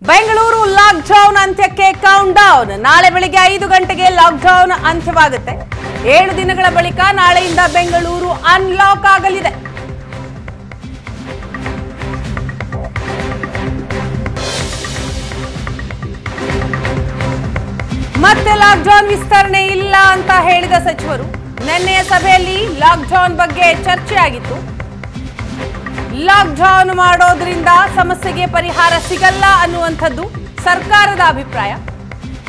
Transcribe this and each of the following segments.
Bengaluru lockdown ಅಂತ್ಯಕ್ಕೆ count down. ನಾಳೆ ಬೆಳಿಗ್ಗೆ 5 ಗಂಟೆಗೆ ಲಾಕ್ಡೌನ್ ಅಂತ್ಯವಾಗುತ್ತೆ. 7 ದಿನಗಳ ಬಳಿಕ ನಾಳೆಯಿಂದ ಬೆಂಗಳೂರು ಅನ್ಲಾಕ್ ಆಗಲಿದೆ. ಮತ್ತೆ ಲಾಕ್ಡೌನ್ ವಿಸ್ತರಣೆ ಇಲ್ಲ ಅಂತ ಹೇಳಿದ ಸಚಿವರು ನಿನ್ನೆಯ ಸಭೆಯಲ್ಲಿ ಲಾಕ್ಡೌನ್ ಬಗ್ಗೆ ಚರ್ಚೆ ಆಗಿತ್ತು. ಲಾಕ್ಡೌನ್ ಮಾಡೋದ್ರಿಂದ ಸಮಸ್ಯೆಗೆ ಪರಿಹಾರ ಸಿಗಲ್ಲ ಅನ್ನುವಂಥದ್ದು ಸರ್ಕಾರದ ಅಭಿಪ್ರಾಯ.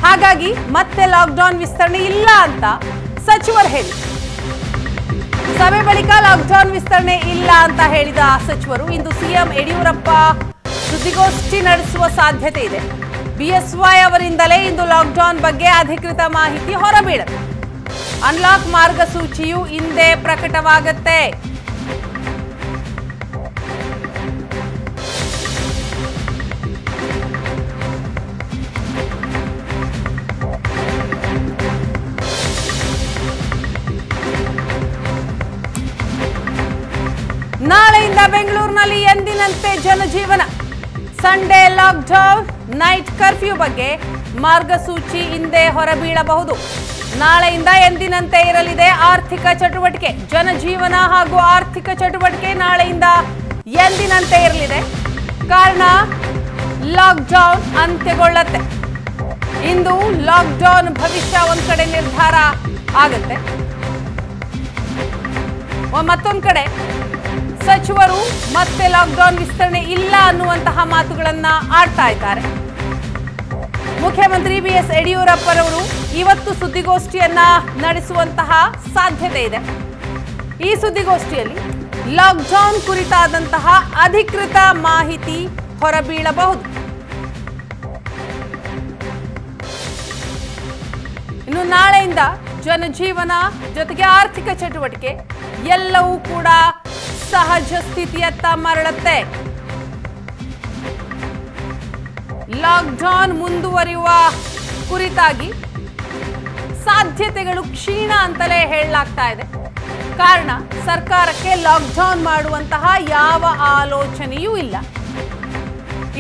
ಹಾಗಾಗಿ ಮತ್ತೆ ಲಾಕ್ಡೌನ್ ವಿಸ್ತರಣೆ ಇಲ್ಲ ಅಂತ ಸಚಿವರು ಹೇಳಿದರು. ಸಭೆ ಬಳಿಕ ಲಾಕ್ಡೌನ್ ವಿಸ್ತರಣೆ ಇಲ್ಲ ಅಂತ ಹೇಳಿದ ಸಚಿವರು ಇಂದು ಸಿಎಂ ಯಡಿಯೂರಪ್ಪ ಸುದ್ದಿಗೋಷ್ಠಿ ನಡೆಸುವ ಸಾಧ್ಯತೆ ಇದೆ. ಬಿಎಸ್ವೈ ಅವರಿಂದಲೇ ಇಂದು ಲಾಕ್ಡೌನ್ ಬಗ್ಗೆ ಅಧಿಕೃತ ಮಾಹಿತಿ ಹೊರಬೀಳುತ್ತೆ. ಅನ್ಲಾಕ್ ಮಾರ್ಗಸೂಚಿಯು ಇಂದೇ ಪ್ರಕಟವಾಗುತ್ತೆ. ನಾಳೆಯಿಂದ ಬೆಂಗಳೂರಿನಲ್ಲಿ ಎಂದಿನಂತೆ ಜನಜೀವನ. ಸಂಡೇ ಲಾಕ್ಡೌನ್, ನೈಟ್ ಕರ್ಫ್ಯೂ ಬಗ್ಗೆ ಮಾರ್ಗಸೂಚಿ ಹಿಂದೆ ಹೊರಬೀಳಬಹುದು. ನಾಳೆಯಿಂದ ಎಂದಿನಂತೆ ಇರಲಿದೆ ಆರ್ಥಿಕ ಚಟುವಟಿಕೆ. ಜನಜೀವನ ಹಾಗೂ ಆರ್ಥಿಕ ಚಟುವಟಿಕೆ ನಾಳೆಯಿಂದ ಎಂದಿನಂತೆ ಇರಲಿದೆ. ಕಾರಣ ಲಾಕ್ಡೌನ್ ಅಂತ್ಯಗೊಳ್ಳುತ್ತೆ. ಇಂದು ಲಾಕ್ಡೌನ್ ಭವಿಷ್ಯ ಒಂದ್ ಕಡೆ ನಿರ್ಧಾರ ಆಗುತ್ತೆ. ಮತ್ತೊಂದು ಕಡೆ ಸಚಿವರು ಮತ್ತೆ ಲಾಕ್ಡೌನ್ ವಿಸ್ತರಣೆ ಇಲ್ಲ ಅನ್ನುವಂತಹ ಮಾತುಗಳನ್ನ ಆಡ್ತಾ ಇದ್ದಾರೆ. ಮುಖ್ಯಮಂತ್ರಿ ಬಿಎಸ್ ಯಡಿಯೂರಪ್ಪರವರು ಇವತ್ತು ಸುದ್ದಿಗೋಷ್ಠಿಯನ್ನ ನಡೆಸುವಂತಹ ಸಾಧ್ಯತೆ ಇದೆ. ಈ ಸುದ್ದಿಗೋಷ್ಠಿಯಲ್ಲಿ ಲಾಕ್ಡೌನ್ ಕುರಿತಾದಂತಹ ಅಧಿಕೃತ ಮಾಹಿತಿ ಹೊರಬೀಳಬಹುದು. ಇನ್ನು ನಾಳೆಯಿಂದ ಜನಜೀವನ ಜೊತೆಗೆ ಆರ್ಥಿಕ ಚಟುವಟಿಕೆ ಎಲ್ಲವೂ ಕೂಡ ಸಹಜ ಸ್ಥಿತಿಯತ್ತ ಮರಳುತ್ತೆ. ಲಾಕ್ಡೌನ್ ಮುಂದುವರಿಯುವ ಕುರಿತಾಗಿ ಸಾಧ್ಯತೆಗಳು ಕ್ಷೀಣ ಅಂತಲೇ ಹೇಳಲಾಗ್ತಾ ಇದೆ. ಕಾರಣ ಸರ್ಕಾರಕ್ಕೆ ಲಾಕ್ಡೌನ್ ಮಾಡುವಂತಹ ಯಾವ ಆಲೋಚನೆಯೂ ಇಲ್ಲ.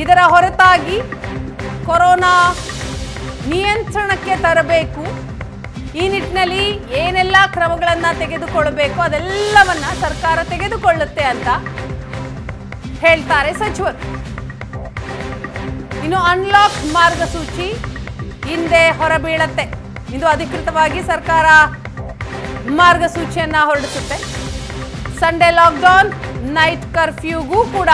ಇದರ ಹೊರತಾಗಿ ಕೊರೋನಾ ನಿಯಂತ್ರಣಕ್ಕೆ ತರಬೇಕು, ಈ ನಿಟ್ಟಿನಲ್ಲಿ ಏನೆಲ್ಲ ಕ್ರಮಗಳನ್ನ ತೆಗೆದುಕೊಳ್ಳಬೇಕು ಅದೆಲ್ಲವನ್ನ ಸರ್ಕಾರ ತೆಗೆದುಕೊಳ್ಳುತ್ತೆ ಅಂತ ಹೇಳ್ತಾರೆ ಸಚಿವರು. ಇನ್ನು ಅನ್ಲಾಕ್ ಮಾರ್ಗಸೂಚಿ ಹಿಂದೆ ಹೊರಬೀಳತ್ತೆ. ಇದು ಅಧಿಕೃತವಾಗಿ ಸರ್ಕಾರ ಮಾರ್ಗಸೂಚಿಯನ್ನ ಹೊರಡಿಸುತ್ತೆ. ಸಂಡೇ ಲಾಕ್ಡೌನ್, ನೈಟ್ ಕರ್ಫ್ಯೂಗೂ ಕೂಡ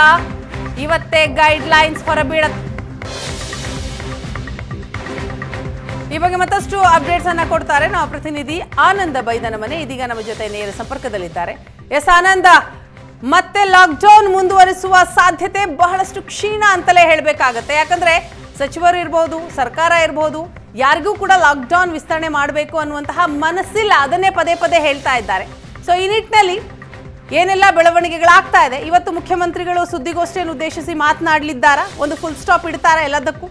ಇವತ್ತೇ ಗೈಡ್ ಲೈನ್ಸ್ ಹೊರಬೀಳತ್ತೆ. ಈ ಬಗ್ಗೆ ಮತ್ತಷ್ಟು ಅಪ್ಡೇಟ್ಸ್ ಅನ್ನ ಕೊಡ್ತಾರೆ ನಮ್ಮ ಪ್ರತಿನಿಧಿ ಆನಂದ ಬೈದನಮನೆ. ಇದೀಗ ನಮ್ಮ ಜೊತೆ ನೇರ ಸಂಪರ್ಕದಲ್ಲಿದ್ದಾರೆ. ಎಸ್ ಆನಂದ, ಮತ್ತೆ ಲಾಕ್ಡೌನ್ ಮುಂದುವರಿಸುವ ಸಾಧ್ಯತೆ ಬಹಳಷ್ಟು ಕ್ಷೀಣ ಅಂತಲೇ ಹೇಳಬೇಕಾಗತ್ತೆ. ಯಾಕಂದ್ರೆ ಸಚಿವರು ಇರಬಹುದು, ಸರ್ಕಾರ ಇರಬಹುದು, ಯಾರಿಗೂ ಕೂಡ ಲಾಕ್ಡೌನ್ ವಿಸ್ತರಣೆ ಮಾಡಬೇಕು ಅನ್ನುವಂತಹ ಮನಸ್ಸಿಲ್ಲ. ಅದನ್ನೇ ಪದೇ ಪದೇ ಹೇಳ್ತಾ ಇದ್ದಾರೆ. ಸೊ ಈ ನಿಟ್ಟಿನಲ್ಲಿ ಏನೆಲ್ಲ ಬೆಳವಣಿಗೆಗಳಾಗ್ತಾ ಇದೆ? ಇವತ್ತು ಮುಖ್ಯಮಂತ್ರಿಗಳು ಸುದ್ದಿಗೋಷ್ಠಿಯನ್ನು ಉದ್ದೇಶಿಸಿ ಮಾತನಾಡಲಿದ್ದಾರಾ? ಒಂದು ಫುಲ್ ಸ್ಟಾಪ್ ಇಡ್ತಾರಾ ಎಲ್ಲದಕ್ಕೂ?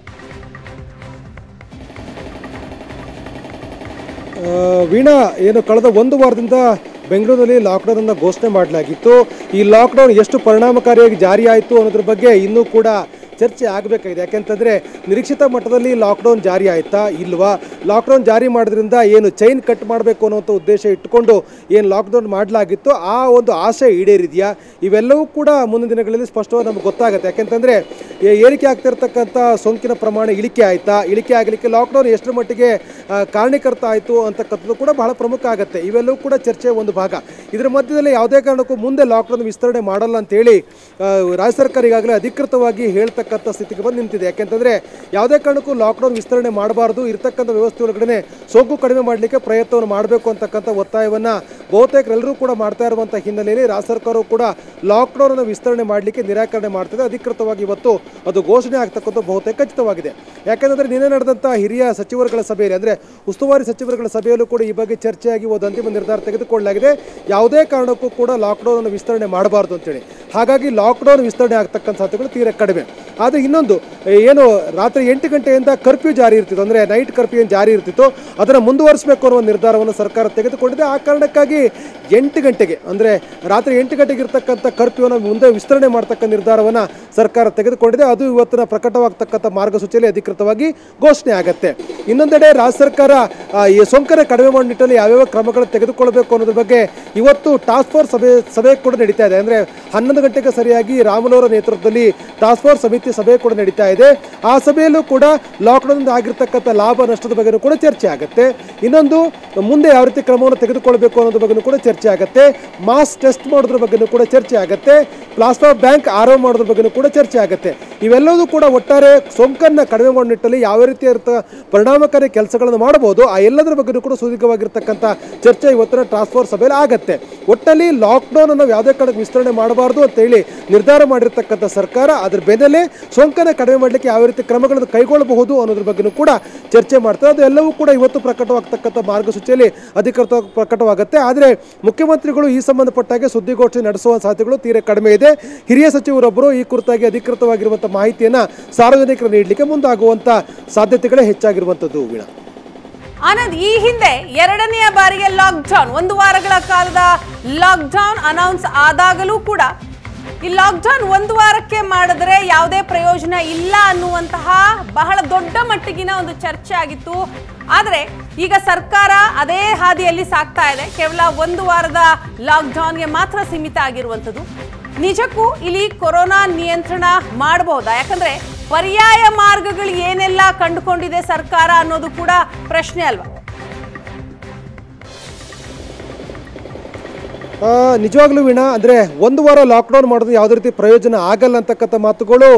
ವೀಣಾ, ಏನು ಕಳೆದ ಒಂದು ವಾರದಿಂದ ಬೆಂಗಳೂರಿನಲ್ಲಿ ಲಾಕ್ಡೌನ್ ಅನ್ನು ಘೋಷಣೆ ಮಾಡಲಾಗಿತ್ತು. ಈ ಲಾಕ್ಡೌನ್ ಎಷ್ಟು ಪರಿಣಾಮಕಾರಿಯಾಗಿ ಜಾರಿಯಾಯಿತು ಅನ್ನೋದ್ರ ಬಗ್ಗೆ ಇನ್ನೂ ಕೂಡ ಚರ್ಚೆ ಆಗಬೇಕಾಗಿದೆ. ಯಾಕೆಂತಂದರೆ ನಿರೀಕ್ಷಿತ ಮಟ್ಟದಲ್ಲಿ ಲಾಕ್ಡೌನ್ ಜಾರಿ ಆಯಿತಾ ಇಲ್ವಾ, ಲಾಕ್ಡೌನ್ ಜಾರಿ ಮಾಡೋದ್ರಿಂದ ಏನು ಚೈನ್ ಕಟ್ ಮಾಡಬೇಕು ಅನ್ನೋಂಥ ಉದ್ದೇಶ ಇಟ್ಟುಕೊಂಡು ಏನು ಲಾಕ್ಡೌನ್ ಮಾಡಲಾಗಿತ್ತು ಆ ಒಂದು ಆಶೆ ಈಡೇರಿದೆಯಾ, ಇವೆಲ್ಲವೂ ಕೂಡ ಮುಂದಿನ ದಿನಗಳಲ್ಲಿ ಸ್ಪಷ್ಟವಾಗಿ ನಮಗೆ ಗೊತ್ತಾಗುತ್ತೆ. ಯಾಕೆಂತಂದರೆ ಏರಿಕೆ ಆಗ್ತಿರ್ತಕ್ಕಂಥ ಸೋಂಕಿನ ಪ್ರಮಾಣ ಇಳಿಕೆ ಆಯಿತಾ, ಇಳಿಕೆ ಆಗಲಿಕ್ಕೆ ಲಾಕ್ಡೌನ್ ಎಷ್ಟರ ಮಟ್ಟಿಗೆ ಕಾರಣೀಕರ್ತ ಆಯಿತು ಅಂತಕ್ಕಂಥದ್ದು ಕೂಡ ಬಹಳ ಪ್ರಮುಖ ಆಗುತ್ತೆ. ಇವೆಲ್ಲವೂ ಕೂಡ ಚರ್ಚೆಯ ಒಂದು ಭಾಗ. ಇದರ ಮಧ್ಯದಲ್ಲಿ ಯಾವುದೇ ಕಾರಣಕ್ಕೂ ಮುಂದೆ ಲಾಕ್ಡೌನ್ ವಿಸ್ತರಣೆ ಮಾಡಲ್ಲ ಅಂತೇಳಿ ರಾಜ್ಯ ಸರ್ಕಾರ ಈಗಾಗಲೇ ಅಧಿಕೃತವಾಗಿ ಹೇಳ್ತಕ್ಕಂಥ ಸ್ಥಿತಿಗೆ ಬಂದು ನಿಂತಿದೆ. ಯಾಕೆಂತಂದರೆ ಯಾವುದೇ ಕಾರಣಕ್ಕೂ ಲಾಕ್ಡೌನ್ ವಿಸ್ತರಣೆ ಮಾಡಬಾರ್ದು, ಇರತಕ್ಕಂಥ ವ್ಯವಸ್ಥೆ ಒಳಗಡೆ ಸೋಂಕು ಕಡಿಮೆ ಮಾಡಲಿಕ್ಕೆ ಪ್ರಯತ್ನವನ್ನು ಮಾಡಬೇಕು ಅಂತಕ್ಕಂಥ ಒತ್ತಾಯವನ್ನು ಬಹುತೇಕರೆಲ್ಲರೂ ಕೂಡ ಮಾಡ್ತಾ ಇರುವಂಥ ಹಿನ್ನೆಲೆಯಲ್ಲಿ ರಾಜ್ಯ ಸರ್ಕಾರವು ಕೂಡ ಲಾಕ್ಡೌನ್ ಅನ್ನು ವಿಸ್ತರಣೆ ಮಾಡಲಿಕ್ಕೆ ನಿರಾಕರಣೆ ಮಾಡ್ತಿದೆ. ಅಧಿಕೃತವಾಗಿ ಇವತ್ತು ಅದು ಘೋಷಣೆ ಆಗ್ತಕ್ಕಂಥ ಬಹುತೇಕ ಖಚಿತವಾಗಿದೆ. ಯಾಕೆಂದರೆ ನಿನ್ನೆ ನಡೆದಂಥ ಹಿರಿಯ ಸಚಿವರುಗಳ ಸಭೆಯಲ್ಲಿ, ಅಂದರೆ ಉಸ್ತುವಾರಿ ಸಚಿವರುಗಳ ಸಭೆಯಲ್ಲೂ ಕೂಡ ಈ ಬಗ್ಗೆ ಚರ್ಚೆಯಾಗಿ ಒಂದು ಅಂತಿಮ ನಿರ್ಧಾರ ತೆಗೆದುಕೊಳ್ಳಲಾಗಿದೆ. ಯಾವುದೇ ಕಾರಣಕ್ಕೂ ಕೂಡ ಲಾಕ್ಡೌನ್ ಅನ್ನು ವಿಸ್ತರಣೆ ಮಾಡಬಾರ್ದು ಅಂತೇಳಿ. ಹಾಗಾಗಿ ಲಾಕ್ಡೌನ್ ವಿಸ್ತರಣೆ ಆಗ್ತಕ್ಕಂಥ ಸಾಧ್ಯತೆಗಳು ತೀರಾ ಕಡಿಮೆ. ಆದರೆ ಇನ್ನೊಂದು ಏನು ರಾತ್ರಿ 8 ಗಂಟೆಯಿಂದ ಕರ್ಫ್ಯೂ ಜಾರಿ ಇರ್ತಿತ್ತು, ಅಂದರೆ ನೈಟ್ ಕರ್ಫ್ಯೂ ಏನು ಜಾರಿ ಇರ್ತಿತ್ತು ಅದನ್ನು ಮುಂದುವರಿಸಬೇಕು ಅನ್ನೋ ನಿರ್ಧಾರವನ್ನು ಸರ್ಕಾರ ತೆಗೆದುಕೊಂಡಿದೆ. ಆ ಕಾರಣಕ್ಕಾಗಿ 8 ಗಂಟೆಗೆ ಅಂದರೆ ರಾತ್ರಿ 8 ಗಂಟೆಗೆ ಇರ್ತಕ್ಕಂಥ ಕರ್ಫ್ಯೂನ ಮುಂದೆ ವಿಸ್ತರಣೆ ಮಾಡ್ತಕ್ಕಂಥ ನಿರ್ಧಾರವನ್ನು ಸರ್ಕಾರ ತೆಗೆದುಕೊಂಡಿದೆ. ಅದು ಇವತ್ತಿನ ಪ್ರಕಟವಾಗ್ತಕ್ಕಂಥ ಮಾರ್ಗಸೂಚಿಯಲ್ಲಿ ಅಧಿಕೃತವಾಗಿ ಘೋಷಣೆ ಆಗುತ್ತೆ. ಇನ್ನೊಂದೆಡೆ ರಾಜ್ಯ ಸರ್ಕಾರ ಈ ಸೋಂಕನ್ನು ಕಡಿಮೆ ಮಾಡೋ ನಿಟ್ಟಿನಲ್ಲಿ ಯಾವ್ಯಾವ ಕ್ರಮಗಳನ್ನು ತೆಗೆದುಕೊಳ್ಬೇಕು ಅನ್ನೋದ್ರ ಬಗ್ಗೆ ಇವತ್ತು ಟಾಸ್ಕ್ ಫೋರ್ಸ್ ಸಭೆ ಕೂಡ ನಡೀತಾ ಇದೆ. ಅಂದರೆ 11 ಗಂಟೆಗೆ ಸರಿಯಾಗಿ ರಾಮುಲುಯವರ ನೇತೃತ್ವದಲ್ಲಿ ಟಾಸ್ಕ್ ಫೋರ್ಸ್ ಸಮಿತಿ ಸಭೆ ಕೂಡ ನಡೀತಾ ಇದೆ. ಆ ಸಭೆಯಲ್ಲೂ ಕೂಡ ಲಾಕ್ಡೌನ್ ಆಗಿರ್ತಕ್ಕಂಥ ಲಾಭ ನಷ್ಟದ ಬಗ್ಗೆ ಕೂಡ ಚರ್ಚೆ ಆಗುತ್ತೆ. ಇನ್ನೊಂದು ಮುಂದೆ ಯಾವ ರೀತಿ ಕ್ರಮವನ್ನು ತೆಗೆದುಕೊಳ್ಬೇಕು ಅನ್ನೋದ್ರ ಬಗ್ಗೆ ಕೂಡ ಚರ್ಚೆ ಆಗುತ್ತೆ. ಮಾಸ್ ಟೆಸ್ಟ್ ಮಾಡೋದ್ರ ಬಗ್ಗೆ ಕೂಡ ಚರ್ಚೆ ಆಗುತ್ತೆ. ಪ್ಲಾಸ್ಮಾ ಬ್ಯಾಂಕ್ ಆರಂಭ ಮಾಡೋದ್ರ ಬಗ್ಗೆ ಕೂಡ ಚರ್ಚೆ ಆಗುತ್ತೆ. ಇವೆಲ್ಲವೂ ಕೂಡ ಒಟ್ಟಾರೆ ಸೋಂಕನ್ನು ಕಡಿಮೆ ಮಾಡೋ ನಿಟ್ಟಲ್ಲಿ ಯಾವ ರೀತಿಯ ಪರಿಣಾಮಕಾರಿ ಕೆಲಸಗಳನ್ನು ಮಾಡಬಹುದು ಆ ಎಲ್ಲದರ ಬಗ್ಗೆ ಕೂಡ ಸುದೀರ್ಘವಾಗಿರ್ತಕ್ಕಂಥ ಚರ್ಚೆ ಇವತ್ತಿನ ಟಾಸ್ಕ್ ಫೋರ್ಸ್ ಸಭೆಯಲ್ಲಿ ಆಗುತ್ತೆ. ಒಟ್ಟಲ್ಲಿ ಲಾಕ್ಡೌನ್ ಅನ್ನು ಯಾವುದೇ ಕಾರಣಕ್ಕೆ ವಿಸ್ತರಣೆ ಮಾಡಬಾರ್ದು ಅಂತೇಳಿ ನಿರ್ಧಾರ ಮಾಡಿರ್ತಕ್ಕಂಥ ಸರ್ಕಾರ ಅದರ ಬೆನ್ನಲ್ಲೇ ಸೋಂಕನ್ನು ಕಡಿಮೆ ಮಾಡಲಿಕ್ಕೆ ಯಾವ ರೀತಿ ಕ್ರಮಗಳನ್ನು ಕೈಗೊಳ್ಳಬಹುದು ಅನ್ನೋದ್ರ ಬಗ್ಗೆ ಕೂಡ ಚರ್ಚೆ ಮಾಡ್ತಾರೆ. ಅದು ಎಲ್ಲವೂ ಕೂಡ ಇವತ್ತು ಪ್ರಕಟವಾಗ್ತಕ್ಕಂಥ ಮಾರ್ಗಸೂಚಿಯಲ್ಲಿ ಅಧಿಕೃತವಾಗಿ ಪ್ರಕಟವಾಗುತ್ತೆ. ಆದರೆ ಮುಖ್ಯಮಂತ್ರಿಗಳು ಈ ಸಂಬಂಧಪಟ್ಟಾಗೆ ಸುದ್ದಿಗೋಷ್ಠಿ ನಡೆಸುವ ಸಾಧ್ಯತೆಗಳು ತೀರಾ ಕಡಿಮೆ ಇದೆ. ಹಿರಿಯ ಸಚಿವರೊಬ್ಬರು ಈ ಕುರಿತಾಗಿ ಅಧಿಕೃತವಾಗಿರುವಂಥ ಮಾಹಿತಿಯನ್ನು ಸಾರ್ವಜನಿಕರು ನೀಡಲಿಕ್ಕೆ ಮುಂದಾಗುವಂಥ ಸಾಧ್ಯತೆಗಳೇ ಹೆಚ್ಚಾಗಿರುವಂಥದ್ದು. ವೀಣಾ, ಆನಂದ್, ಈ ಹಿಂದೆ 2ನೇ ಬಾರಿಗೆ ಲಾಕ್ಡೌನ್ 1 ವಾರಗಳ ಕಾಲದ ಲಾಕ್ಡೌನ್ ಅನೌನ್ಸ್ ಆದಾಗಲೂ ಕೂಡ ಈ ಲಾಕ್ಡೌನ್ 1 ವಾರಕ್ಕೆ ಮಾಡಿದ್ರೆ ಯಾವುದೇ ಪ್ರಯೋಜನ ಇಲ್ಲ ಅನ್ನುವಂತಹ ಬಹಳ ದೊಡ್ಡ ಮಟ್ಟಿಗಿನ ಒಂದು ಚರ್ಚೆ ಆಗಿತ್ತು. ಆದರೆ ಈಗ ಸರ್ಕಾರ ಅದೇ ಹಾದಿಯಲ್ಲಿ ಸಾಕ್ತಾ ಇದೆ. ಕೇವಲ 1 ವಾರದ ಲಾಕ್ಡೌನ್ಗೆ ಮಾತ್ರ ಸೀಮಿತ ಆಗಿರುವಂಥದ್ದು. ನಿಜಕ್ಕೂ ಇಲ್ಲಿ ಕೊರೋನಾ ನಿಯಂತ್ರಣ ಮಾಡಬಹುದಾ? ಯಾಕಂದ್ರೆ ಪರ್ಯಾಯ ಮಾರ್ಗಗಳು ಏನೆಲ್ಲ ಕಂಡುಕೊಂಡಿದೆ ಸರ್ಕಾರ ಅನ್ನೋದು ಕೂಡ ಪ್ರಶ್ನೆ ಅಲ್ವಾ? ನಿಜವಾಗ್ಲೂ ವೀಣಾ, ಅಂದರೆ 1 ವಾರ ಲಾಕ್ಡೌನ್ ಮಾಡೋದು ಯಾವುದೇ ರೀತಿ ಪ್ರಯೋಜನ ಆಗಲ್ಲ ಅಂತಕ್ಕಂಥ ಮಾತುಗಳು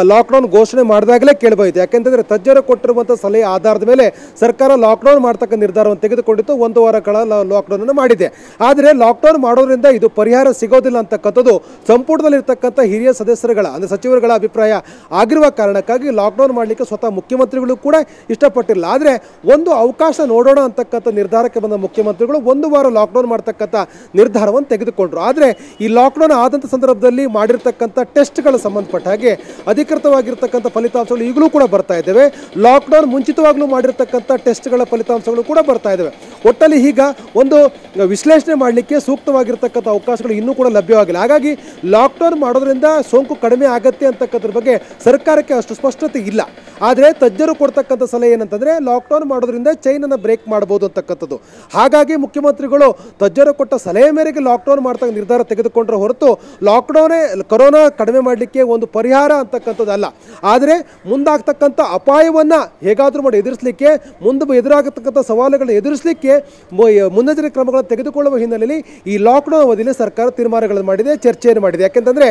ಲಾಕ್ಡೌನ್ ಘೋಷಣೆ ಮಾಡಿದಾಗಲೇ ಕೇಳಬಹುದು. ಯಾಕೆಂತಂದರೆ ತಜ್ಞರು ಕೊಟ್ಟಿರುವಂಥ ಸಲಹೆ ಆಧಾರದ ಮೇಲೆ ಸರ್ಕಾರ ಲಾಕ್ಡೌನ್ ಮಾಡ್ತಕ್ಕ ನಿರ್ಧಾರವನ್ನು ತೆಗೆದುಕೊಂಡಿತ್ತು. 1 ವಾರ ಕಾಲ ಲಾಕ್ಡೌನನ್ನು ಮಾಡಿದೆ. ಆದರೆ ಲಾಕ್ಡೌನ್ ಮಾಡೋದ್ರಿಂದ ಇದು ಪರಿಹಾರ ಸಿಗೋದಿಲ್ಲ ಅಂತಕ್ಕಂಥದ್ದು ಸಂಪುಟದಲ್ಲಿರ್ತಕ್ಕಂಥ ಹಿರಿಯ ಸದಸ್ಯರುಗಳ ಅಂದರೆ ಸಚಿವರುಗಳ ಅಭಿಪ್ರಾಯ ಆಗಿರುವ ಕಾರಣಕ್ಕಾಗಿ ಲಾಕ್ಡೌನ್ ಮಾಡಲಿಕ್ಕೆ ಸ್ವತಃ ಮುಖ್ಯಮಂತ್ರಿಗಳು ಕೂಡ ಇಷ್ಟಪಟ್ಟಿಲ್ಲ. ಆದರೆ ಒಂದು ಅವಕಾಶ ನೋಡೋಣ ಅಂತಕ್ಕಂಥ ನಿರ್ಧಾರಕ್ಕೆ ಬಂದ ಮುಖ್ಯಮಂತ್ರಿಗಳು 1 ವಾರ ಲಾಕ್ಡೌನ್ ಮಾಡ್ತಕ್ಕಂಥ ನಿರ್ಧಾರವನ್ನು ತೆಗೆದುಕೊಂಡ್ರು. ಆದರೆ ಈ ಲಾಕ್ಡೌನ್ ಆದಂಥ ಸಂದರ್ಭದಲ್ಲಿ ಮಾಡಿರ್ತಕ್ಕಂಥ ಟೆಸ್ಟ್ಗಳ ಸಂಬಂಧಪಟ್ಟ ಹಾಗೆ ಅಧಿಕೃತವಾಗಿರ್ತಕ್ಕಂಥ ಫಲಿತಾಂಶಗಳು ಈಗಲೂ ಕೂಡ ಬರ್ತಾ ಇದ್ದಾವೆ. ಲಾಕ್ಡೌನ್ ಮುಂಚಿತವಾಗ್ಲೂ ಮಾಡಿರ್ತಕ್ಕಂಥ ಟೆಸ್ಟ್ಗಳ ಫಲಿತಾಂಶಗಳು ಕೂಡ ಬರ್ತಾ ಇದ್ದಾವೆ. ಒಟ್ಟಲ್ಲಿ ಈಗ ಒಂದು ವಿಶ್ಲೇಷಣೆ ಮಾಡಲಿಕ್ಕೆ ಸೂಕ್ತವಾಗಿರ್ತಕ್ಕಂಥ ಅವಕಾಶಗಳು ಇನ್ನೂ ಕೂಡ ಲಭ್ಯವಾಗಿಲ್ಲ. ಹಾಗಾಗಿ ಲಾಕ್ಡೌನ್ ಮಾಡೋದ್ರಿಂದ ಸೋಂಕು ಕಡಿಮೆ ಆಗತ್ತೆ ಅಂತಕ್ಕಂಥದ್ರ ಬಗ್ಗೆ ಸರ್ಕಾರಕ್ಕೆ ಅಷ್ಟು ಸ್ಪಷ್ಟತೆ ಇಲ್ಲ. ಆದರೆ ತಜ್ಞರು ಕೊಡ್ತಕ್ಕಂಥ ಸಲಹೆ ಏನಂತಂದರೆ ಲಾಕ್ಡೌನ್ ಮಾಡೋದ್ರಿಂದ ಚೈನನ್ನು ಬ್ರೇಕ್ ಮಾಡ್ಬೋದು ಅಂತಕ್ಕಂಥದ್ದು. ಹಾಗಾಗಿ ಮುಖ್ಯಮಂತ್ರಿಗಳು ತಜ್ಞರು ಕೊಟ್ಟ ಸಲಹೆ ಮೇರೆಗೆ ಲಾಕ್ಡೌನ್ ಮಾಡ್ತಕ್ಕ ನಿರ್ಧಾರ ತೆಗೆದುಕೊಂಡ್ರೆ ಹೊರತು ಲಾಕ್ಡೌನೇ ಕೊರೋನಾ ಕಡಿಮೆ ಮಾಡಲಿಕ್ಕೆ ಒಂದು ಪರಿಹಾರ ಅಂತಕ್ಕಂಥದ್ದಲ್ಲ. ಆದರೆ ಮುಂದಾಗ್ತಕ್ಕಂಥ ಅಪಾಯವನ್ನು ಹೇಗಾದರೂ ಮಾಡಿ ಎದುರಿಸಲಿಕ್ಕೆ, ಮುಂದೆ ಎದುರಾಗತಕ್ಕಂಥ ಸವಾಲುಗಳನ್ನು ಎದುರಿಸಲಿಕ್ಕೆ ಮುನ್ನೆಚ್ಚರಿಕೆ ಕ್ರಮಗಳನ್ನು ತೆಗೆದುಕೊಳ್ಳುವ ಹಿನ್ನೆಲೆಯಲ್ಲಿ ಈ ಲಾಕ್ಡೌನ್ ಅವಧಿಯಲ್ಲಿ ಸರ್ಕಾರ ತೀರ್ಮಾನಗಳನ್ನು ಮಾಡಿದೆ, ಚರ್ಚೆಯನ್ನು ಮಾಡಿದೆ. ಯಾಕೆಂತಂದರೆ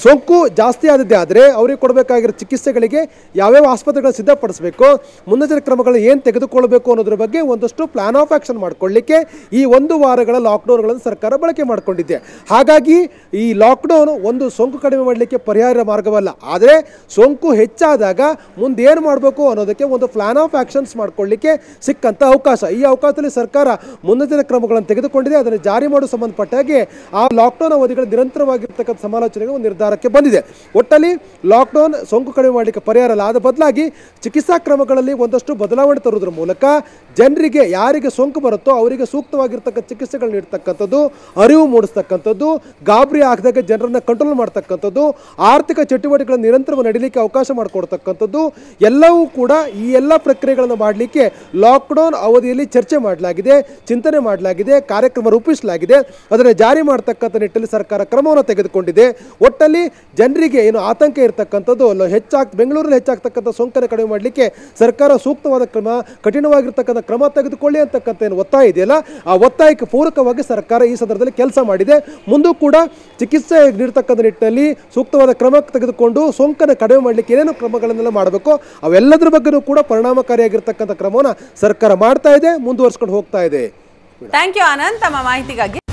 ಸೋಂಕು ಜಾಸ್ತಿ ಆದದ್ದೇ ಆದರೆ ಅವರಿಗೆ ಕೊಡಬೇಕಾಗಿರೋ ಚಿಕಿತ್ಸೆಗಳಿಗೆ ಯಾವ್ಯಾವ ಆಸ್ಪತ್ರೆಗಳು ಸಿದ್ಧಪಡಿಸಬೇಕು, ಮುನ್ನೆಚ್ಚರಿಕೆ ಕ್ರಮಗಳನ್ನು ಏನು ತೆಗೆದುಕೊಳ್ಳಬೇಕು ಅನ್ನೋದ್ರ ಬಗ್ಗೆ ಒಂದಷ್ಟು ಪ್ಲಾನ್ ಆಫ್ ಆಕ್ಷನ್ ಮಾಡಿಕೊಳ್ಳಲಿಕ್ಕೆ ಈ 1 ವಾರಗಳ ಲಾಕ್ಡೌನ್ಗಳನ್ನು ಸರ್ಕಾರ ಬಳಕೆ ಮಾಡಿಕೊಂಡಿದೆ. ಹಾಗಾಗಿ ಈ ಲಾಕ್ಡೌನ್ ಒಂದು ಸೋಂಕು ಕಡಿಮೆ ಮಾಡಲಿಕ್ಕೆ ಪರಿಹಾರ ಮಾರ್ಗವಲ್ಲ. ಆದರೆ ಸೋಂಕು ಹೆಚ್ಚಾದಾಗ ಮುಂದೆ ಏನು ಮಾಡಬೇಕು ಅನ್ನೋದಕ್ಕೆ ಒಂದು ಪ್ಲಾನ್ ಆಫ್ ಆಕ್ಷನ್ಸ್ ಮಾಡಿಕೊಳ್ಳಲಿಕ್ಕೆ ಸಿಕ್ಕಂಥ ಅವಕಾಶ. ಈ ಅವಕಾಶದಲ್ಲಿ ಸರ್ಕಾರ ಮುನ್ನೆಚ್ಚರಿಕೆ ಕ್ರಮಗಳನ್ನು ತೆಗೆದುಕೊಂಡಿದೆ. ಅದನ್ನು ಜಾರಿ ಮಾಡೋ ಸಂಬಂಧಪಟ್ಟಾಗೆ ಆ ಲಾಕ್ಡೌನ್ ಅವಧಿಗಳು ನಿರಂತರವಾಗಿರ್ತಕ್ಕಂಥ ಸಮಾಲೋಚನೆಗೆ ಒಂದು ನಿರ್ಧಾರಕ್ಕೆ ಬಂದಿದೆ. ಒಟ್ಟಲ್ಲಿ ಲಾಕ್ಡೌನ್ ಸೋಂಕು ಕಡಿಮೆ ಮಾಡಲಿಕ್ಕೆ ಪರಿಹಾರ ಅಲ್ಲ. ಅದ ಬದಲಾಗಿ ಚಿಕಿತ್ಸಾ ಕ್ರಮಗಳಲ್ಲಿ ಒಂದಷ್ಟು ಬದಲಾವಣೆ ತರುವುದರ ಮೂಲಕ ಜನರಿಗೆ ಯಾರಿಗೆ ಸೋಂಕು ಬರುತ್ತೋ ಅವರಿಗೆ ಸೂಕ್ತವಾಗಿರ್ತಕ್ಕ ಚಿಕಿತ್ಸೆಗಳು ನೀಡ್ತಕ್ಕಂಥದ್ದು, ಅರಿವು ಮೂಡಿಸ್ತಕ್ಕಂಥದ್ದು, ಗಾಬರಿ ಆಗದಾಗ ಜನರನ್ನು ಕಂಟ್ರೋಲ್ ಮಾಡ್ತಕ್ಕಂಥದ್ದು, ಆರ್ಥಿಕ ಚಟುವಟಿಕೆಗಳನ್ನು ನಿರಂತರವಾಗಿ ನಡೀಲಿಕ್ಕೆ ಅವಕಾಶ ಮಾಡಿಕೊಡ್ತಕ್ಕಂಥದ್ದು ಎಲ್ಲವೂ ಕೂಡ ಈ ಎಲ್ಲ ಪ್ರಕ್ರಿಯೆಗಳನ್ನು ಮಾಡಲಿಕ್ಕೆ ಲಾಕ್ಡೌನ್ ಅವಧಿಯಲ್ಲಿ ಚರ್ಚೆ ಮಾಡಲಾಗಿದೆ, ಚಿಂತನೆ ಮಾಡಲಾಗಿದೆ, ಕಾರ್ಯಕ್ರಮ ರೂಪಿಸಲಾಗಿದೆ. ಅದನ್ನು ಜಾರಿ ಮಾಡತಕ್ಕಂಥ ನಿಟ್ಟಿನಲ್ಲಿ ಸರ್ಕಾರ ಕ್ರಮವನ್ನು ತೆಗೆದುಕೊಂಡಿದೆ. ಒಟ್ಟಲ್ಲಿ ಜನರಿಗೆ ಏನು ಆತಂಕ ಇರತಕ್ಕಂಥದ್ದು ಬೆಂಗಳೂರಲ್ಲಿ ಹೆಚ್ಚಾಗ್ತಕ್ಕಂಥ ಸೋಂಕನ್ನು ಕಡಿಮೆ ಮಾಡಲಿಕ್ಕೆ ಸರ್ಕಾರ ಸೂಕ್ತವಾದ ಕ್ರಮ, ಕಠಿಣವಾಗಿರ್ತಕ್ಕಂಥ ಕ್ರಮ ತೆಗೆದುಕೊಳ್ಳಿ ಅಂತಕ್ಕಂಥ ಏನು ಒತ್ತಾಯ ಇದೆಯಲ್ಲ, ಆ ಒತ್ತಾಯಕ್ಕೆ ಪೂರಕವಾಗಿ ಸರ್ಕಾರ ಈ ಸಂದರ್ಭದಲ್ಲಿ ಕೆಲಸ ಮಾಡಿದೆ. ಮುಂದೂ ಕೂಡ ಚಿಕಿತ್ಸೆ ನೀಡತಕ್ಕಂಥ ನಿಟ್ಟಿನಲ್ಲಿ ಸೂಕ್ತವಾದ ಕ್ರಮ ತೆಗೆದುಕೊಂಡು ಸೋಂಕನ್ನು ಕಡಿಮೆ ಮಾಡಲಿಕ್ಕೆ ಏನೇನು ಕ್ರಮಗಳನ್ನೆಲ್ಲ ಮಾಡಬೇಕು ಅವೆಲ್ಲದರ ಬಗ್ಗೆಯೂ ಕೂಡ ಪರಿಣಾಮಕಾರಿಯಾಗಿರ್ತಕ್ಕಂಥ ಕ್ರಮವನ್ನು ಸರ್ಕಾರ ಮಾಡ್ತಾ ಇದೆ, ಮುಂದುವರಿಸ್ಕೊಂಡು ಹೋಗ್ತಾ ಇದೆ. ಥ್ಯಾಂಕ್ ಯು ಆನಂದ್, ತಮ್ಮ ಮಾಹಿತಿಗಾಗಿ.